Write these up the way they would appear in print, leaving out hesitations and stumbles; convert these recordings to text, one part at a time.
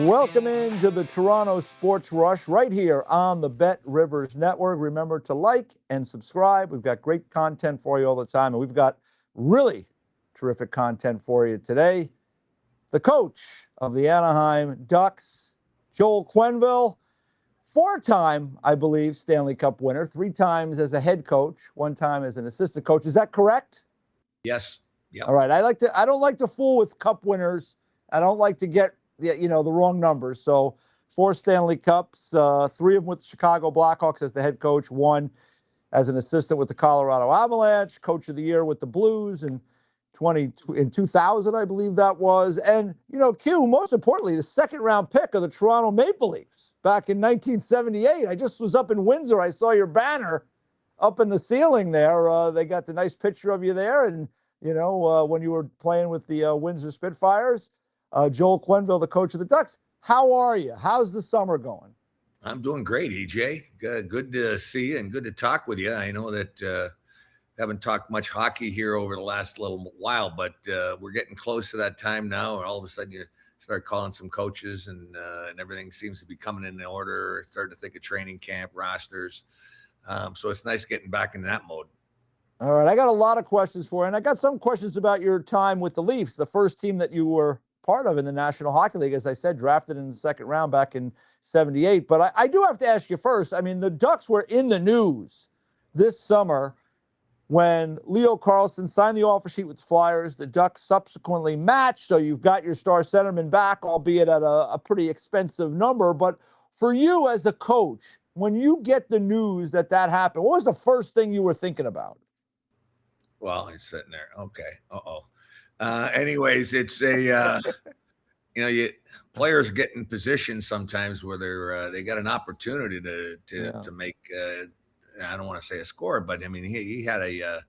Welcome into the Toronto Sports Rush right here on the Bet Rivers Network. Remember to like and subscribe. We've got great content for you all the time, and we've got really terrific content for you today. The coach of the Anaheim Ducks, Joel Quenneville, four-time, I believe, Stanley Cup winner, 3 times as a head coach, 1 time as an assistant coach. Is that correct? Yes. Yep. All right. I don't like to fool with Cup winners. I don't like to get the wrong numbers. So 4 Stanley Cups, 3 of them with the Chicago Blackhawks as the head coach, 1 as an assistant with the Colorado Avalanche, coach of the year with the Blues in 2000, I believe that was. And, Q, most importantly, the second-round pick of the Toronto Maple Leafs back in 1978. I just was up in Windsor. I saw your banner up in the ceiling there. They got the nice picture of you there. And, when you were playing with the Windsor Spitfires. Joel Quenneville, the coach of the Ducks. How are you? How's the summer going? I'm doing great, EJ. Good to see you and good to talk with you. I know that haven't talked much hockey here over the last little while, but we're getting close to that time now. And all of a sudden you start calling some coaches and everything seems to be coming in order. Start to think of training camp, rosters. So it's nice getting back in that mode. All right. I got a lot of questions for you. And I got some questions about your time with the Leafs, the first team that you were part of in the National Hockey League, as I said, drafted in the second round back in 78. But I do have to ask you first, I mean, the Ducks were in the news this summer when Leo Carlsson signed the offer sheet with the Flyers. The Ducks subsequently matched, so you've got your star centerman back, albeit at a pretty expensive number. But for you as a coach, when you get the news that happened, what was the first thing you were thinking about? Well, he's sitting there. Okay. Anyways, it's a players get in positions sometimes where they got an opportunity to make I don't want to say a score, but I mean he had a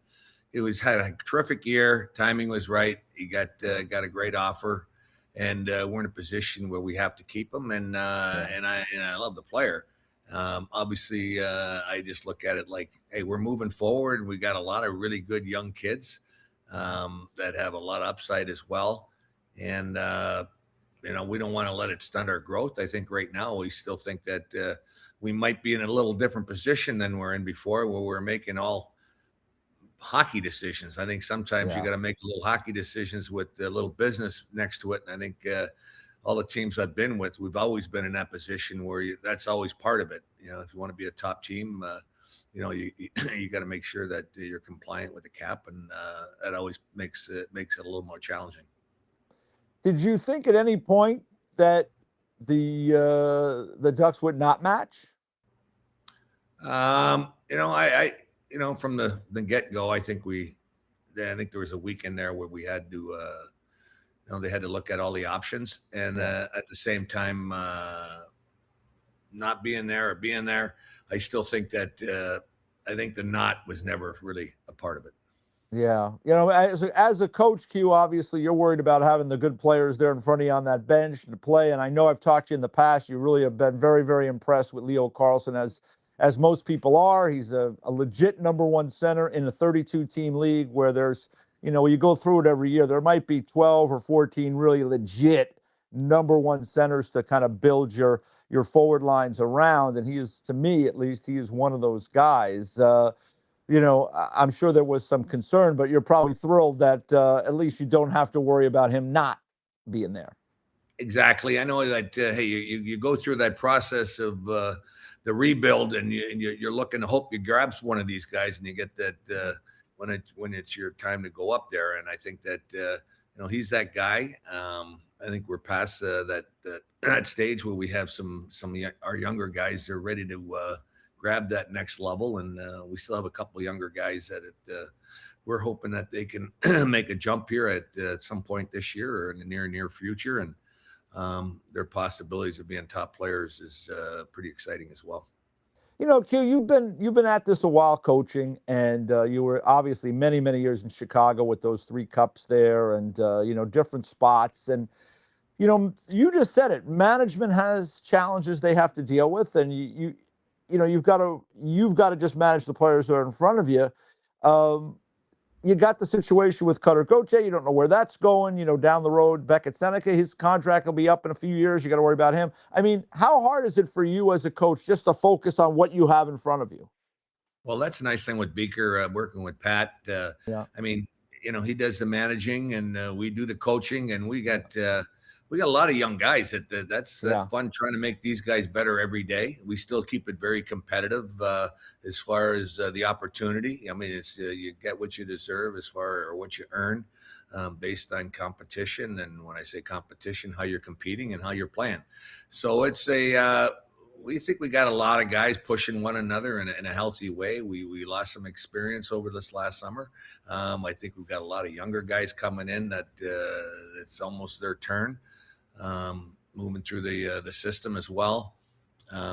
terrific year. Timing was right. He got a great offer, and we're in a position where we have to keep him. And I love the player. Obviously, I just look at it like, hey, we're moving forward. We got a lot of really good young kids that have a lot of upside as well. And, we don't want to let it stunt our growth. I think right now we still think that we might be in a little different position than we're in before, where we're making all hockey decisions. I think sometimes you got to make little hockey decisions with a little business next to it. And I think all the teams I've been with, we've always been in that position where that's always part of it. If you want to be a top team, you got to make sure that you're compliant with the cap, and that always makes it a little more challenging. Did you think at any point that the Ducks would not match? I from the get-go, I think there was a weekend there where we had to they had to look at all the options, and at the same time, not being there or being there, I still think that I think the not was never really a part of it. Yeah. As a coach, Q, obviously you're worried about having the good players there in front of you on that bench to play. And I know I've talked to you in the past. You really have been very, very impressed with Leo Carlsson, as most people are. He's a legit number 1 center in a 32-team league where there's, you go through it every year. There might be 12 or 14 really legit number 1 centers to kind of build your forward lines around. And he is, to me at least, he is one of those guys. I'm sure there was some concern, but you're probably thrilled that at least you don't have to worry about him not being there. Exactly. I know that, hey, you go through that process of the rebuild, and you're looking to hope you grab one of these guys and you get that when it's your time to go up there. And I think that, he's that guy. I think we're past that stage where we have some our younger guys are ready to grab that next level, and we still have a couple of younger guys that we're hoping that they can make a jump here at some point this year or in the near future, and their possibilities of being top players is pretty exciting as well. Q, you've been at this a while coaching, and you were obviously many, many years in Chicago with those 3 cups there, and different spots. And you just said it. Management has challenges they have to deal with, and you've got to just manage the players who are in front of you. you got the situation with Cutter Gauthier. You don't know where that's going. Down the road, Beckett Seneca, his contract will be up in a few years. You got to worry about him. I mean, how hard is it for you as a coach just to focus on what you have in front of you? Well, that's a nice thing with Beaker working with Pat. Yeah. I mean, he does the managing, and we do the coaching, and we got a lot of young guys. That's fun trying to make these guys better every day. We still keep it very competitive as far as the opportunity. I mean, it's you get what you deserve or what you earn based on competition. And when I say competition, how you're competing and how you're playing. So we think we got a lot of guys pushing one another in a healthy way. We lost some experience over this last summer. I think we've got a lot of younger guys coming in that it's almost their turn. Moving through the system as well.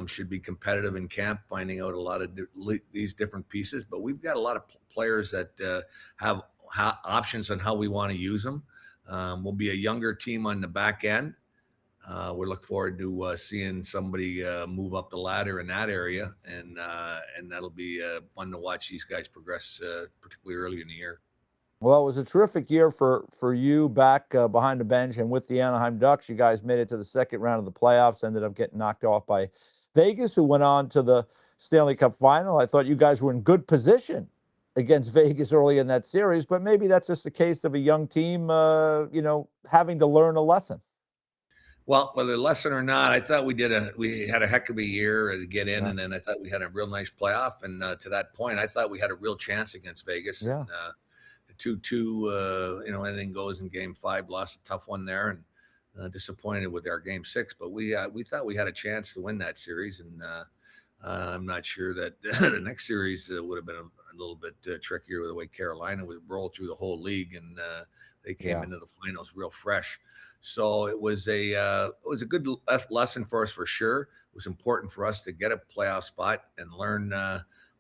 Should be competitive in camp, finding out a lot of these different pieces. But we've got a lot of players that have options on how we want to use them. We'll be a younger team on the back end. We look forward to seeing somebody move up the ladder in that area, and that'll be fun to watch these guys progress, particularly early in the year. Well, it was a terrific year for you back behind the bench and with the Anaheim Ducks. You guys made it to the second round of the playoffs, ended up getting knocked off by Vegas, who went on to the Stanley Cup final. I thought you guys were in good position against Vegas early in that series, but maybe that's just a case of a young team, having to learn a lesson. Well, whether a lesson or not, I thought we had a heck of a year to get in, and then I thought we had a real nice playoff. And to that point, I thought we had a real chance against Vegas. Yeah. And, 2-2, anything goes in Game 5. Lost a tough one there, and disappointed with our Game 6. But we thought we had a chance to win that series, and I'm not sure that the next series would have been a little bit trickier with the way Carolina would roll through the whole league, and they came into the finals real fresh. So it was a good lesson for us for sure. It was important for us to get a playoff spot and learn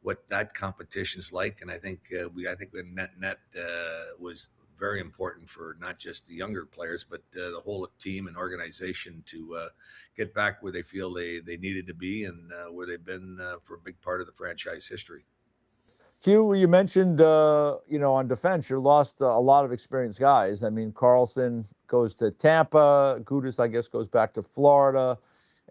what that competition's like. And I think the net was very important for not just the younger players, but the whole team and organization to get back where they feel they needed to be, and where they've been for a big part of the franchise history. Hugh, you mentioned, on defense, you lost a lot of experienced guys. I mean, Carlsson goes to Tampa, Gudas, I guess, goes back to Florida,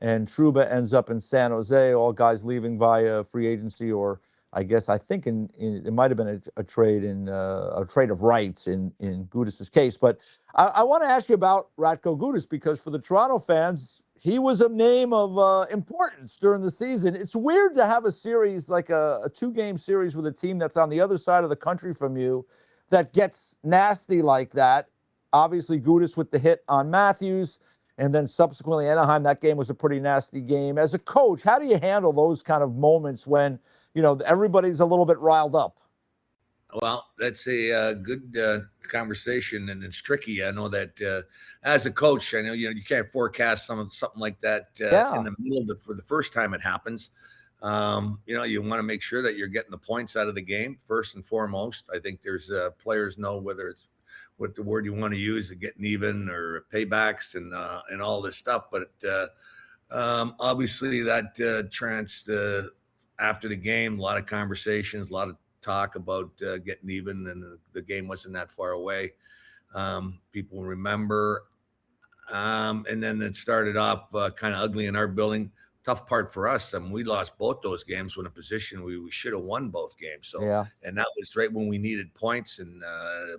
and Trouba ends up in San Jose, all guys leaving via free agency, or I think it might have been a trade a trade of rights in Gudas's case. But I want to ask you about Radko Gudas, because for the Toronto fans, he was a name of importance during the season. It's weird to have a series like a 2-game series with a team that's on the other side of the country from you that gets nasty like that. Obviously, Gudas with the hit on Matthews, and then subsequently Anaheim. That game was a pretty nasty game. As a coach, how do you handle those kind of moments when everybody's a little bit riled up? Well, that's a good conversation, and it's tricky. I know that as a coach, I know you can't forecast something like that in the middle of for the first time it happens. You want to make sure that you're getting the points out of the game first and foremost. I think there's players know whether it's what the word you want to use, getting even or paybacks and all this stuff. But obviously that after the game, a lot of conversations, a lot of talk about getting even, and the game wasn't that far away. People remember, and then it started off kind of ugly in our building. Tough part for us. We lost both those games when a position we should have won both games. So, and that was right when we needed points, and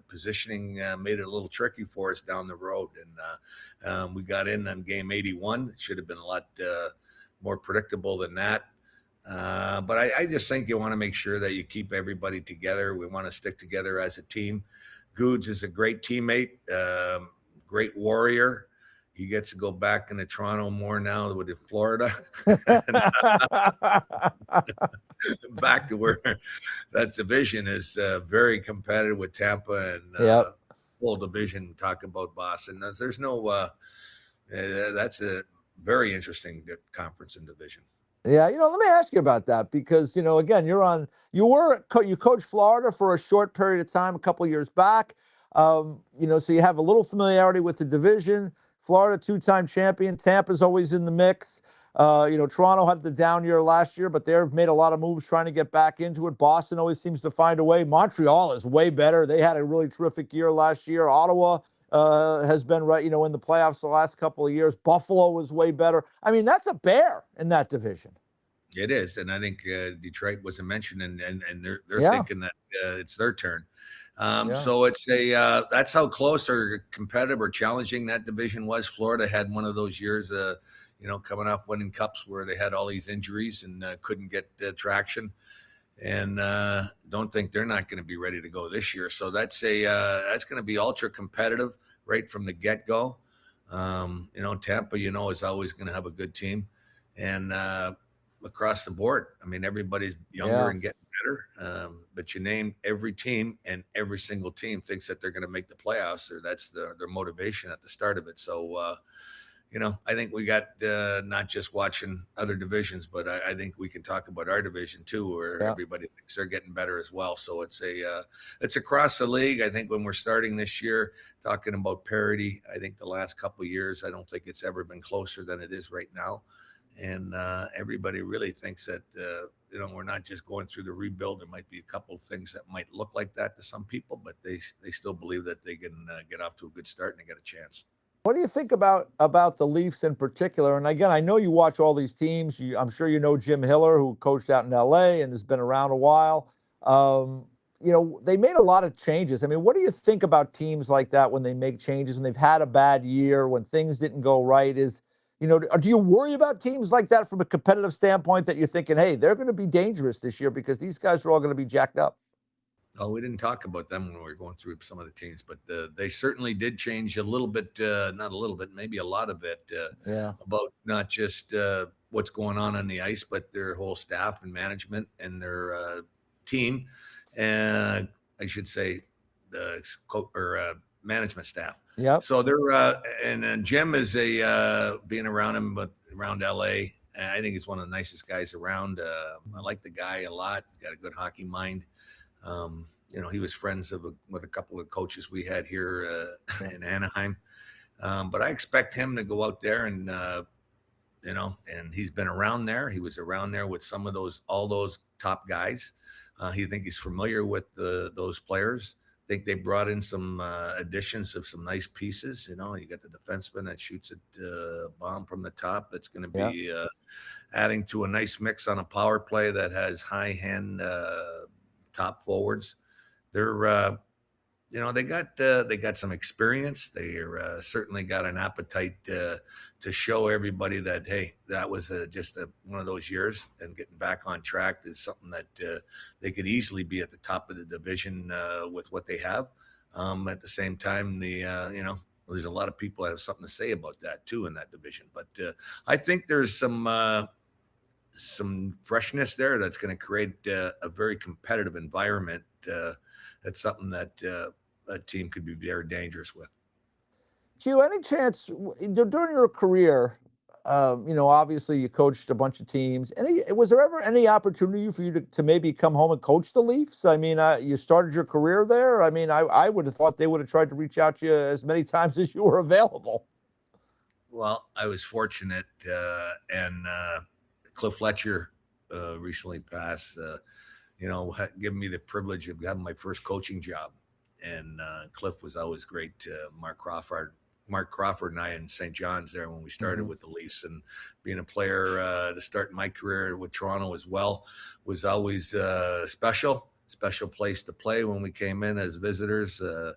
positioning made it a little tricky for us down the road. And we got in on game 81. It should have been a lot more predictable than that. But I just think you want to make sure that you keep everybody together. We want to stick together as a team. Goods is a great teammate, great warrior. He gets to go back into Toronto more now with Florida. Back to where that division is very competitive with Tampa, and full division. Talk about Boston. There's no that's a very interesting conference and division. Yeah, let me ask you about that, because again, you coached Florida for a short period of time a couple of years back. So you have a little familiarity with the division. Florida 2-time champion. Tampa's always in the mix. Toronto had the down year last year, but they've made a lot of moves trying to get back into it. Boston always seems to find a way. Montreal is way better. They had a really terrific year last year. Ottawa has been in the playoffs the last couple of years. Buffalo was way better. I mean, that's a bear in that division. It is, and I think Detroit wasn't mentioned, and they're thinking that it's their turn. So it's that's how close or competitive or challenging that division was. Florida had one of those years, coming off winning cups where they had all these injuries and couldn't get traction, and don't think they're not going to be ready to go this year. So that's going to be ultra competitive right from the get go. Tampa, is always going to have a good team, and across the board, I mean, everybody's younger and getting better. But you name every team, and every single team thinks that they're going to make the playoffs, or that's their motivation at the start of it. So, I think we got not just watching other divisions, but I think we can talk about our division too, where everybody thinks they're getting better as well. So it's across the league. I think when we're starting this year, talking about parity, I think the last couple of years, I don't think it's ever been closer than it is right now. And everybody really thinks that, we're not just going through the rebuild. There might be a couple of things that might look like that to some people, but they still believe that they can get off to a good start and they get a chance. What do you think about the Leafs in particular? And again, I know you watch all these teams. I'm sure you know Jim Hiller, who coached out in LA and has been around a while. They made a lot of changes. I mean, what do you think about teams like that when they make changes, when they've had a bad year, when things didn't go right? Do you worry about teams like that from a competitive standpoint, that you're thinking, hey, they're going to be dangerous this year because these guys are all going to be jacked up? Oh, we didn't talk about them when we were going through some of the teams, but they certainly did change a little bit, not a little bit, maybe a lot of it, about not just what's going on the ice, but their whole staff and management and their team. And I should say management staff. Yeah. So they're and Jim is being around him, but around LA, I think he's one of the nicest guys around. I like the guy a lot. He's got a good hockey mind. He was friends with a couple of coaches we had here in Anaheim. But I expect him to go out there and and he's been around there. He was around there with all those top guys. He think he's familiar with those players. I think they brought in some additions of some nice pieces. You got the defenseman that shoots a bomb from the top. That's going to be adding to a nice mix on a power play that has high hand top forwards. They're they got some experience. They're certainly got an appetite to show everybody that, hey, that was just one of those years, and getting back on track is something that they could easily be at the top of the division with what they have. At the same time, there's a lot of people that have something to say about that too in that division. But I think there's some freshness there that's going to create a very competitive environment. That's something that a team could be very dangerous with. Q, any chance during your career, obviously you coached a bunch of teams. Was there ever any opportunity for you to maybe come home and coach the Leafs? I mean, you started your career there. I mean, I would have thought they would have tried to reach out to you as many times as you were available. Well, I was fortunate, and Cliff Fletcher recently passed, giving me the privilege of having my first coaching job. And Cliff was always great. Mark Crawford and I in St. John's there when we started with the Leafs, and being a player to start my career with Toronto as well was always special place to play when we came in as visitors. I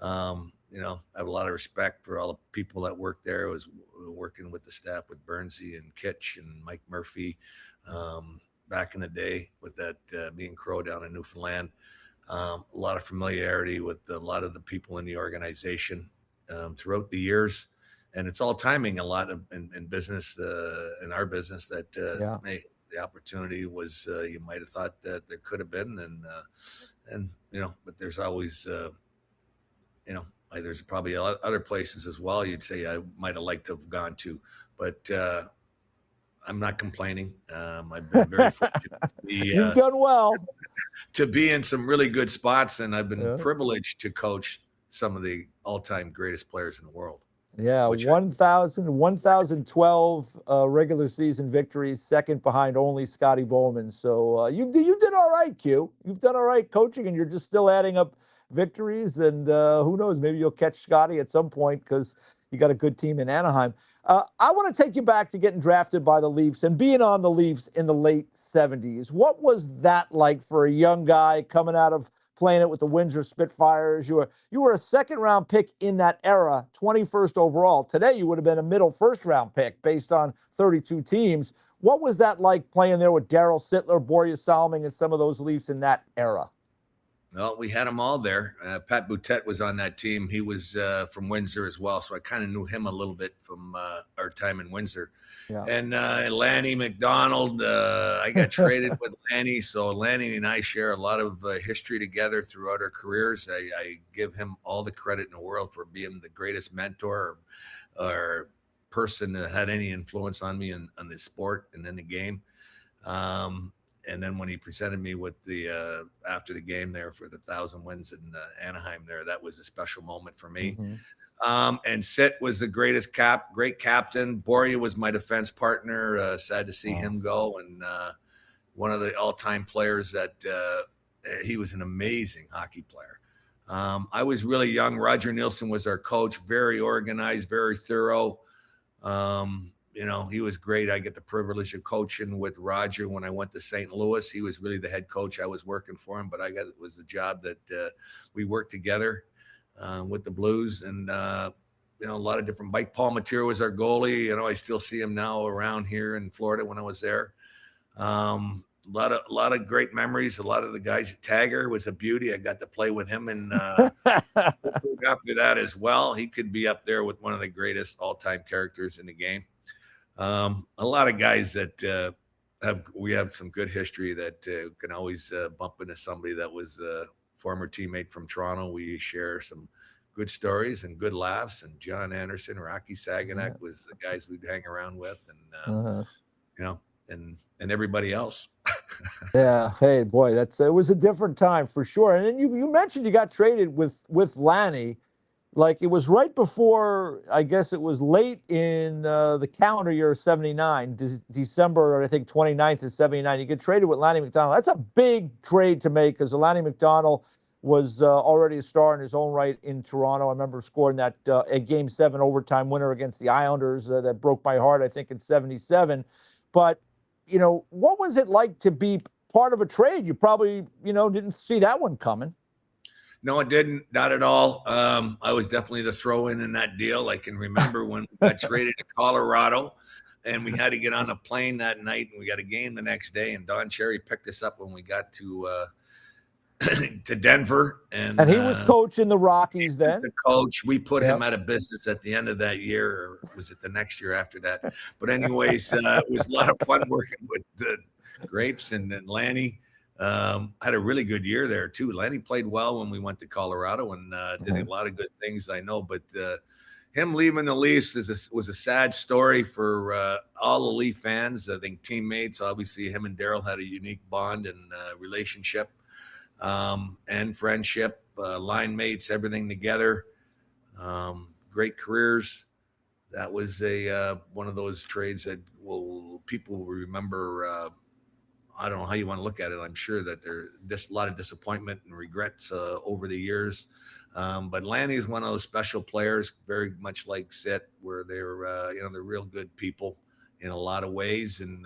have a lot of respect for all the people that worked there. I was working with the staff with Bernsey and Kitch and Mike Murphy back in the day with that me and Crow down in Newfoundland. A lot of familiarity with a lot of the people in the organization throughout the years. And it's all timing a lot in business, in our business, that hey, the opportunity was, you might have thought that there could have been. And but there's always, there's probably other places as well you'd say I might have liked to have gone to, but I'm not complaining. I've been very fortunate to be, you've done well to be in some really good spots, and I've been privileged to coach some of the all-time greatest players in the world. Yeah, 1,012 regular season victories, second behind only Scotty Bowman. So you did all right, Q. You've done all right coaching, and you're just still adding up victories. And who knows, maybe you'll catch Scotty at some point because you got a good team in Anaheim. I want to take you back to getting drafted by the Leafs and being on the Leafs in the late 70s. What was that like for a young guy coming out of playing it with the Windsor Spitfires? You were a second-round pick in that era, 21st overall. Today, you would have been a middle first-round pick based on 32 teams. What was that like playing there with Darryl Sittler, Borje Salming, and some of those Leafs in that era? Well, we had them all there. Pat Boutet was on that team. He was from Windsor as well, so I kind of knew him a little bit from our time in Windsor. Yeah. And Lanny McDonald, I got traded with Lanny, so Lanny and I share a lot of history together throughout our careers. I give him all the credit in the world for being the greatest mentor or person that had any influence on me on the sport and in the game. And then when he presented me with the after the game there for the 1,000 wins in Anaheim there, that was a special moment for me. Mm-hmm. And Sit was the great captain. Borje was my defense partner. Sad to see him go. And one of the all-time players that he was an amazing hockey player. I was really young. Roger Nielsen was our coach, very organized, very thorough. You know, he was great. I get the privilege of coaching with Roger when I went to St. Louis. He was really the head coach. I was working for him, but it was the job that we worked together with the Blues. And, you know, a lot of different. Mike Palmatier was our goalie. You know, I still see him now around here in Florida when I was there. A lot of great memories. A lot of the guys. Tagger was a beauty. I got to play with him, and after that as well, he could be up there with one of the greatest all-time characters in the game. A lot of guys that we have some good history that can always bump into somebody that was a former teammate from Toronto. We share some good stories and good laughs. And John Anderson, Rocky Saganek was the guys we'd hang around with, and you know, and everybody else. Yeah. Hey, boy, it was a different time for sure. And then you mentioned you got traded with Lanny. Like it was right before, I guess it was late in the calendar year of 79, December, I think 29th of 79. You get traded with Lanny McDonald. That's a big trade to make because Lanny McDonald was already a star in his own right in Toronto. I remember scoring that a Game 7 overtime winner against the Islanders that broke my heart, I think, in 77. But, you know, what was it like to be part of a trade? You probably, you know, didn't see that one coming. No, it didn't. Not at all. I was definitely the throw-in in that deal. I can remember when we got traded to Colorado, and we had to get on a plane that night, and we got a game the next day. And Don Cherry picked us up when we got to to Denver, and he was coaching the Rockies then. The coach. We put him out of business at the end of that year, or was it the next year after that? But anyways, it was a lot of fun working with the Grapes and Lanny. Had a really good year there too. Lanny played well when we went to Colorado and did a lot of good things, I know. But him leaving the Leafs was a sad story for all the Leaf fans. I think teammates, obviously, him and Darryl had a unique bond and relationship and friendship. Line mates, everything together. Great careers. That was one of those trades that people will remember. I don't know how you want to look at it. I'm sure that there's a lot of disappointment and regrets over the years. But Lanny is one of those special players, very much like Sit, where they're, you know, they're real good people in a lot of ways. And,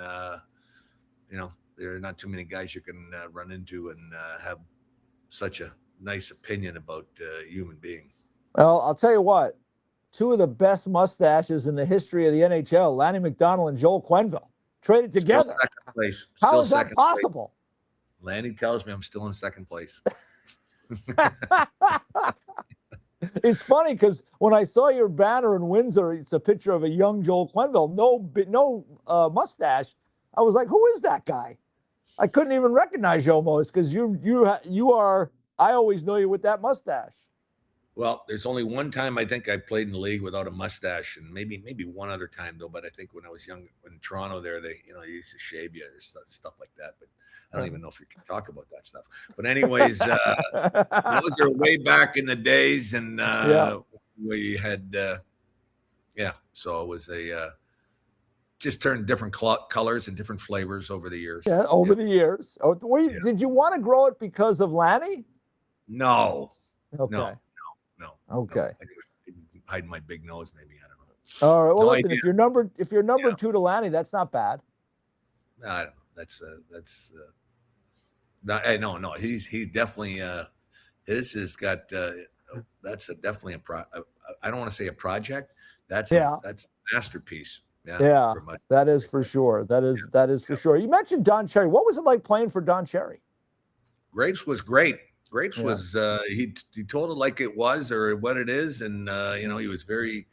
you know, there are not too many guys you can run into and have such a nice opinion about a human being. Well, I'll tell you what, two of the best mustaches in the history of the NHL, Lanny McDonald and Joel Quenneville. Traded together. Still second place. How is that possible? Place. Lanny tells me I'm still in second place. It's funny because when I saw your banner in Windsor, it's a picture of a young Joel Quenneville, no mustache. I was like, who is that guy? I couldn't even recognize you almost because you are. I always know you with that mustache. Well, there's only one time I think I played in the league without a mustache, and maybe one other time though. But I think when I was young in Toronto, they used to shave you or stuff like that. But I don't even know if you can talk about that stuff. But anyways, those are way back in the days, and we had Yeah. So it was just turned different colors and different flavors over the years. Yeah, over Yep. the years. Oh, Yeah. did you want to grow it because of Lanny? No, Okay. no, no. Okay. I didn't hide my big nose, maybe. I don't know. All right. Well, No listen, idea. if you're number Yeah. 2 to Lanny, that's not bad. I don't know. That's no. He definitely this has got that's definitely I don't want to say a project. That's Yeah. a masterpiece. Yeah. Yeah. For much. That is for sure. That is for sure. You mentioned Don Cherry. What was it like playing for Don Cherry? Grapes was great. Grapes Yeah. was he told it like it was or what it is, and he was very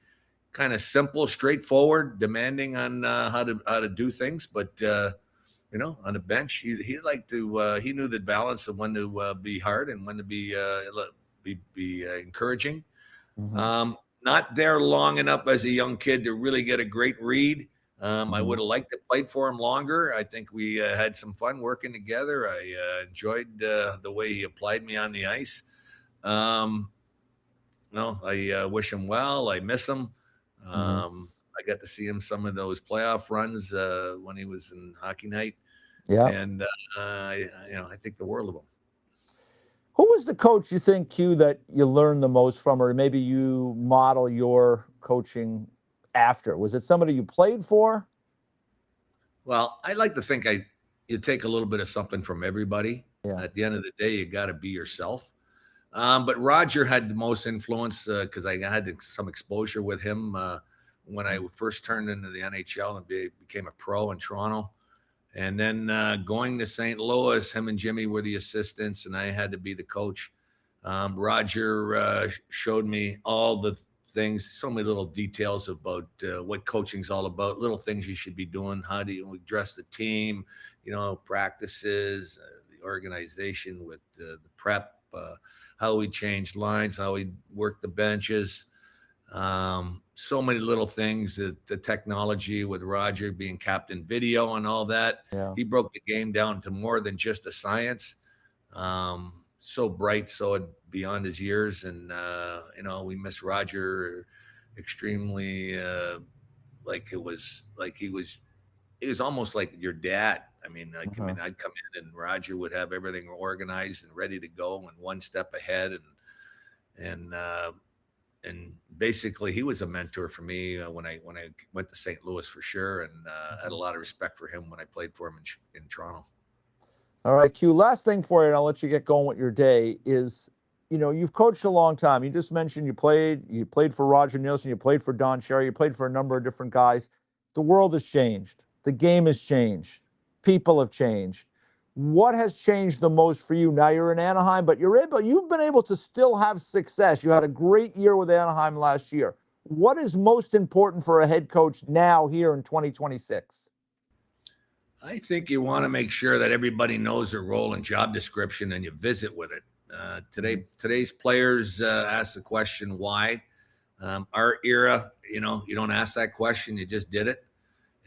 kind of simple, straightforward, demanding on how to do things, but on the bench, he liked to he knew the balance of when to be hard and when to be encouraging. Mm-hmm. Not there long enough as a young kid to really get a great read. I would have liked to play for him longer. I think we had some fun working together. I enjoyed the way he applied me on the ice. No, I wish him well. I miss him. I got to see him some of those playoff runs when he was in Hockey Night. Yeah. And I think the world of him. Who was the coach you think, Q, that you learned the most from, or maybe you model your coaching after? Was it somebody you played for? Well, I like to think you take a little bit of something from everybody. Yeah. At the end of the day, you got to be yourself. But Roger had the most influence because I had some exposure with him when I first turned into the NHL and became a pro in Toronto. And then going to St. Louis, him and Jimmy were the assistants, and I had to be the coach. Roger showed me all the things, so many little details about what coaching's all about, little things you should be doing, how do you address the team, practices, the organization with the prep, how we changed lines, how we worked the benches. So many little things, the technology with Roger being Captain Video and all that. Yeah. He broke the game down to more than just a science. So bright, so beyond his years. And, we miss Roger extremely, it was almost like your dad. I mean, I'd come in and Roger would have everything organized and ready to go and one step ahead. And basically he was a mentor for me when I went to St. Louis for sure. And had a lot of respect for him when I played for him in Toronto. All right, Q, last thing for you, and I'll let you get going with your day is, you've coached a long time. You just mentioned you played for Roger Nielsen, you played for Don Cherry, you played for a number of different guys. The world has changed. The game has changed. People have changed. What has changed the most for you? Now you're in Anaheim, but you've been able to still have success. You had a great year with Anaheim last year. What is most important for a head coach now here in 2026? I think you want to make sure that everybody knows their role and job description and you visit with it. Today's players ask the question, why? Our era, you don't ask that question, you just did it.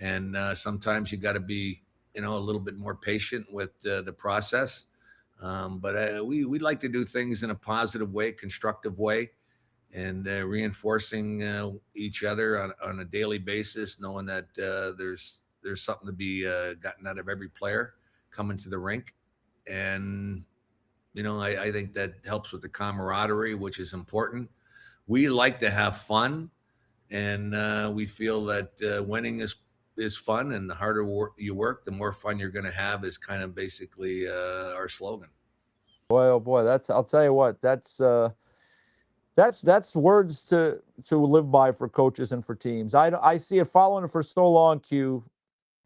And sometimes you got to be, a little bit more patient with the process. But we like to do things in a positive way, constructive way, and reinforcing each other on a daily basis, knowing that there's something to be gotten out of every player coming to the rink. And, I think that helps with the camaraderie, which is important. We like to have fun, and we feel that winning is fun, and the harder you work, the more fun you're going to have is kind of basically our slogan. Boy, oh boy, I'll tell you what, that's words to live by for coaches and for teams. I see it following it for so long, Q.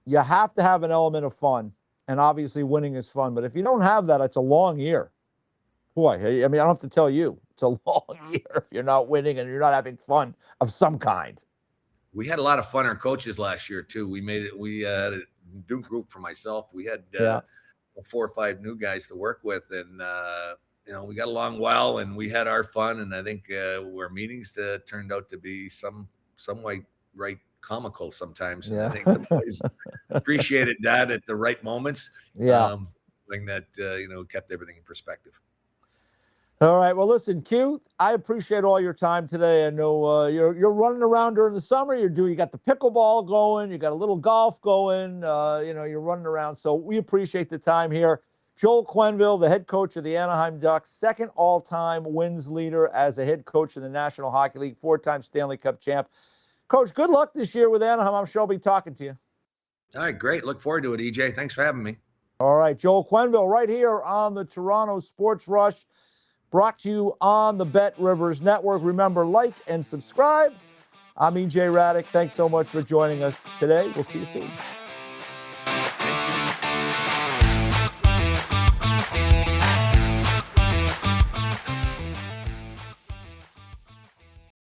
You have to have an element of fun, and obviously winning is fun. But if you don't have that, it's a long year. Boy, I mean, I don't have to tell you, it's a long year if you're not winning and you're not having fun of some kind. We had a lot of fun. Our coaches last year too. We had a new group for myself. We had 4 or 5 new guys to work with, and we got along well, and we had our fun. And I think our meetings turned out to be some way right comical sometimes. And I think the boys appreciated that at the right moments. Yeah. Thing that kept everything in perspective. All right. Well, listen, Q, I appreciate all your time today. I know you're running around during the summer. You got the pickleball going. You got a little golf going. You're running around. So we appreciate the time here. Joel Quenneville, the head coach of the Anaheim Ducks, second all-time wins leader as a head coach in the National Hockey League, four-time Stanley Cup champ. Coach, good luck this year with Anaheim. I'm sure I'll be talking to you. All right, great. Look forward to it, EJ. Thanks for having me. All right, Joel Quenneville right here on the Toronto Sports Rush, brought to you on the Bet Rivers Network. Remember, like and subscribe. I'm EJ Hradek. Thanks so much for joining us today. We'll see you soon.